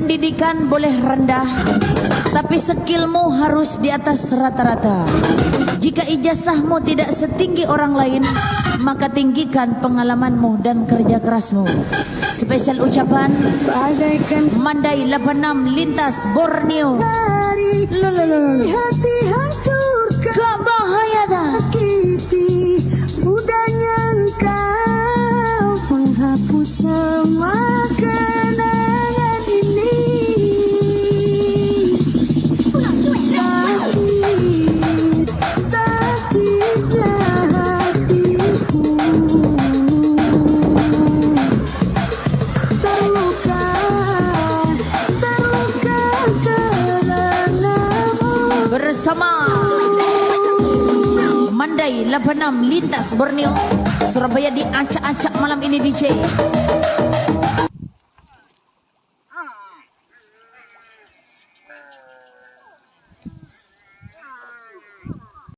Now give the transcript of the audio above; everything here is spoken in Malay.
Pendidikan boleh rendah, tapi skillmu harus di atas rata-rata. Jika ijazahmu tidak setinggi orang lain, maka tinggikan pengalamanmu dan kerja kerasmu. Spesial ucapan bagaikan Mandai 86 lintas Borneo. hati hancur Gak bahaya dah. sakiti mudahnya engkau menghapus semua kenangan ini. Sakitnya hatiku terluka karenamu. Bersama Mandai 86 lintas Borneo Surabaya, diacak-acak malam ini DJ.